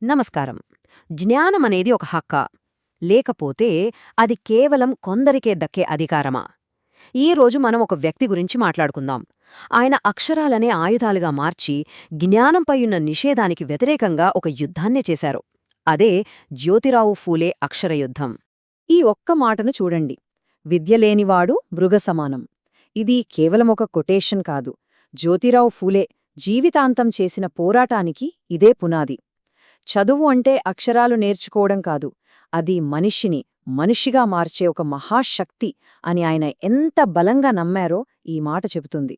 నమస్కారం. జ్ఞానమనేది ఒక హక్కా? లేకపోతే అది కేవలం కొందరికే దక్కే అధికారమా? ఈరోజు మనం ఒక వ్యక్తి గురించి మాట్లాడుకుందాం. ఆయన అక్షరాలనే ఆయుధాలుగా మార్చి జ్ఞానంపైయున్న నిషేధానికి వ్యతిరేకంగా ఒక యుద్ధాన్నే చేశారు. అదే జ్యోతిరావు ఫూలే అక్షరయుద్ధం. ఈ ఒక్క మాటను చూడండి. విద్యలేనివాడు మృగసమానం. ఇది కేవలం ఒక కొటేషన్ కాదు. జ్యోతిరావు ఫూలే జీవితాంతం చేసిన పోరాటానికి ఇదే పునాది. చదువు అంటే అక్షరాలు నేర్చుకోవడం కాదు, అది మనిషిని మనిషిగా మార్చే ఒక మహాశక్తి అని ఆయన ఎంత బలంగా నమ్మారో ఈ మాట చెబుతుంది.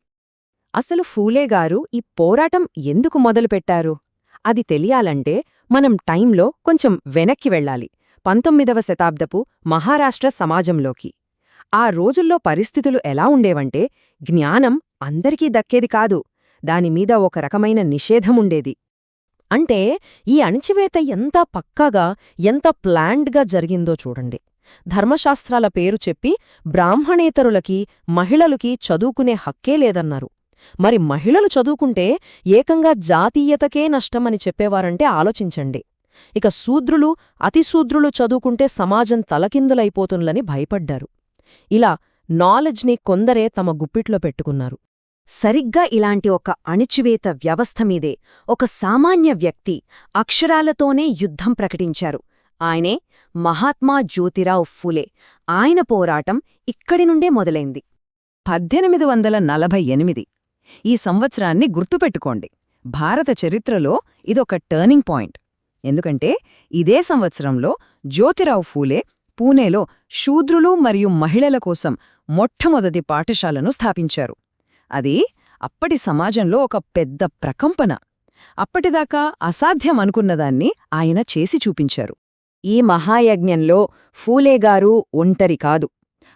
అసలు ఫూలేగారు ఈ పోరాటం ఎందుకు మొదలుపెట్టారు? అది తెలియాలంటే మనం టైంలో కొంచెం వెనక్కి వెళ్ళాలి, 19వ శతాబ్దపు మహారాష్ట్ర సమాజంలోకి. ఆ రోజుల్లో పరిస్థితులు ఎలా ఉండేవంటే, జ్ఞానం అందరికీ దక్కేది కాదు, దానిమీద ఒక రకమైన నిషేధముండేది. అంటే ఈ అణిచివేత ఎంత పక్కాగా, ఎంత ప్లాన్డ్గా జరిగిందో చూడండి. ధర్మశాస్త్రాల పేరు చెప్పి బ్రాహ్మణేతరులకి, మహిళలకి చదువుకునే హక్కే లేదన్నారు. మరి మహిళలు చదువుకుంటే ఏకంగా జాతీయతకే నష్టమని చెప్పేవారంటే ఆలోచించండి. ఇక శూద్రులు, అతిశూద్రులు చదువుకుంటే సమాజం తలకిందులైపోతుందని భయపడ్డారు. ఇలా నాలెడ్జ్ని కొందరే తమ గుప్పిట్లో పెట్టుకున్నారు. సరిగ్గా ఇలాంటి ఒక అణిచివేత వ్యవస్థమీదే ఒక సామాన్య వ్యక్తి అక్షరాలతోనే యుద్ధం ప్రకటించారు. ఆయనే మహాత్మా జ్యోతిరావు ఫూలే. ఆయన పోరాటం ఇక్కడి నుండే మొదలైంది. 1848. ఈ సంవత్సరాన్ని గుర్తుపెట్టుకోండి. భారత చరిత్రలో ఇదొక టర్నింగ్ పాయింట్. ఎందుకంటే ఇదే సంవత్సరంలో జ్యోతిరావు ఫూలే పూణేలో శూద్రులు మరియు మహిళల కోసం మొట్టమొదటి పాఠశాలను స్థాపించారు. అది అప్పటి సమాజంలో ఒక పెద్ద ప్రకంపన. అప్పటిదాకా అసాధ్యమనుకున్నదాన్ని ఆయన చేసి చూపించారు. ఈ మహాయజ్ఞంలో ఫూలేగారు ఒంటరి కాదు.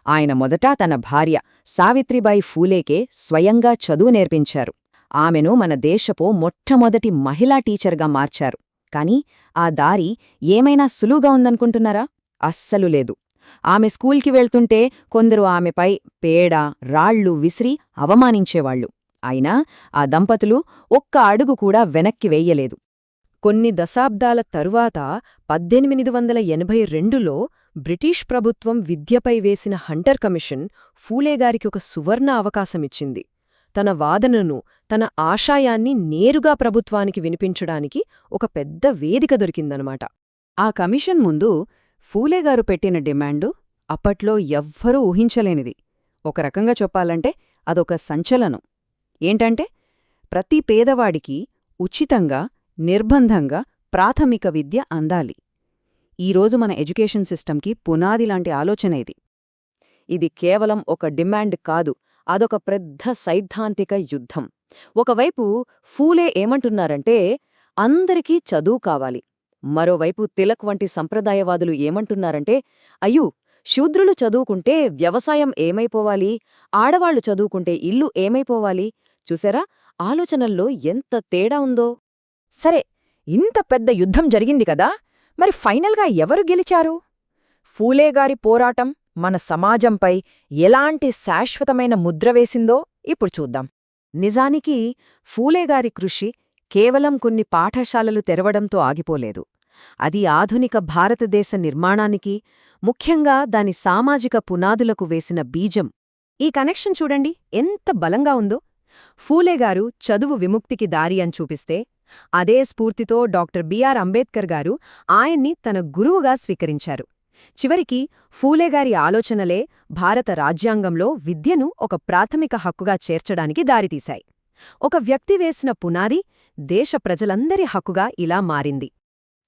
ఆయన మొదట తన భార్య సావిత్రిబాయి ఫూలేకే స్వయంగా చదువు నేర్పించారు. ఆమెను మన దేశపు మొట్టమొదటి మహిళా టీచర్గా మార్చారు. కాని ఆ దారి ఏమైనా సులువుగా ఉందనుకుంటున్నారా? అస్సలు లేదు. ఆమె స్కూల్కి వెళ్తుంటే కొందరు ఆమెపై పేడ, రాళ్లు విసిరి అవమానించేవాళ్లు. అయినా ఆ దంపతులు ఒక్క అడుగు కూడా వెనక్కి వెయ్యలేదు. కొన్ని దశాబ్దాల తరువాత 1882లో బ్రిటిష్ ప్రభుత్వం విద్యపై వేసిన హంటర్ కమిషన్ ఫూలేగారికి ఒక సువర్ణ అవకాశమిచ్చింది. తన వాదనను, తన ఆశయాన్ని నేరుగా ప్రభుత్వానికి వినిపించడానికి ఒక పెద్ద వేదిక దొరికిందనమాట. ఆ కమిషన్ ముందు ఫూలేగారు పెట్టిన డిమాండు అప్పట్లో ఎవ్వరూ ఊహించలేనిది. ఒక రకంగా చెప్పాలంటే అదొక సంచలనం. ఏంటంటే ప్రతి పేదవాడికి ఉచితంగా, నిర్బంధంగా ప్రాథమిక విద్య అందాలి. ఈరోజు మన ఎడ్యుకేషన్ సిస్టంకి పునాదిలాంటి ఆలోచన ఇది. ఇది కేవలం ఒక డిమాండ్ కాదు, అదొక పెద్ద సైద్ధాంతిక యుద్ధం. ఒకవైపు ఫూలే ఏమంటున్నారంటే అందరికీ చదువు కావాలి. మరోవైపు తిలక్ వంటి సంప్రదాయవాదులు ఏమంటున్నారంటే అయ్యూ, శూద్రులు చదువుకుంటే వ్యవసాయం ఏమైపోవాలి, ఆడవాళ్లు చదువుకుంటే ఇల్లు ఏమైపోవాలి? చూసారా ఆలోచనల్లో ఎంత తేడా ఉందో? సరే, ఇంత పెద్ద యుద్ధం జరిగింది కదా, మరి ఫైనల్గా ఎవరు గెలిచారు? ఫూలేగారి పోరాటం మన సమాజంపై ఎలాంటి శాశ్వతమైన ముద్ర వేసిందో ఇప్పుడు చూద్దాం. నిజానికి ఫూలేగారి కృషి కేవలం కొన్ని పాఠశాలలు తెరవడంతో ఆగిపోలేదు. అది ఆధునిక భారతదేశ నిర్మాణానికి, ముఖ్యంగా దాని సామాజిక పునాదులకు వేసిన బీజం. ఈ కనెక్షన్ చూడండి ఎంత బలంగా ఉందో. ఫూలేగారు చదువు విముక్తికి దారి అని చూపిస్తే, అదే స్ఫూర్తితో డాక్టర్ బిఆర్ అంబేద్కర్ గారు ఆయన్ని తన గురువుగా స్వీకరించారు. చివరికి ఫూలేగారి ఆలోచనలే భారత రాజ్యాంగంలో విద్యను ఒక ప్రాథమిక హక్కుగా చేర్చడానికి దారితీశాయి. ఒక వ్యక్తి వేసిన పునాది దేశ ప్రజలందరి హక్కుగా ఇలా మారింది.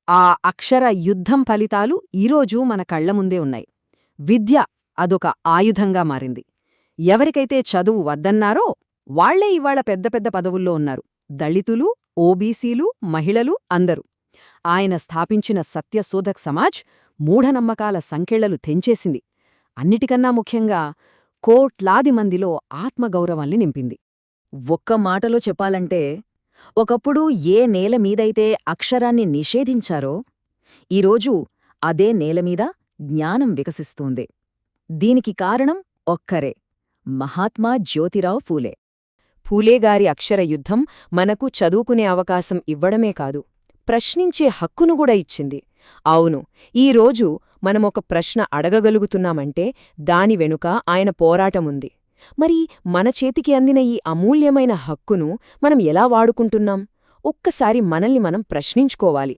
ఆ అక్షర యుద్ధం ఫలితాలు ఈరోజు మన కళ్లముందే ఉన్నాయి. విద్య అదొక ఆయుధంగా మారింది. ఎవరికైతే చదువు వద్దన్నారో వాళ్లే ఇవాళ పెద్ద పెద్ద పదవుల్లో ఉన్నారు. దళితులు, ఓబీసీలు, మహిళలు అందరూ. ఆయన స్థాపించిన సత్యశోధక్ సమాజ్ మూఢనమ్మకాల సంకెళ్లలు తెంచేసింది. అన్నిటికన్నా ముఖ్యంగా కోట్లాది మందిలో ఆత్మగౌరవాన్ని నింపింది. ఒక్క మాటలో చెప్పాలంటే, ఒకప్పుడు ఏ నేలమీదైతే అక్షరాన్ని నిషేధించారో, ఈరోజు అదే నేలమీద జ్ఞానం వికసిస్తోంది. దీనికి కారణం ఒక్కరే, మహాత్మా జ్యోతిరావు ఫూలే. ఫూలేగారి అక్షర యుద్ధం మనకు చదువుకునే అవకాశం ఇవ్వడమే కాదు, ప్రశ్నించే హక్కును కూడా ఇచ్చింది. అవును, ఈరోజు మనమొక ప్రశ్న అడగగలుగుతున్నామంటే దాని వెనుక ఆయన పోరాటముంది. మరి మన చేతికి అందిన ఈ అమూల్యమైన హక్కును మనం ఎలా వాడుకుంటున్నాం? ఒక్కసారి మనల్ని మనం ప్రశ్నించుకోవాలి.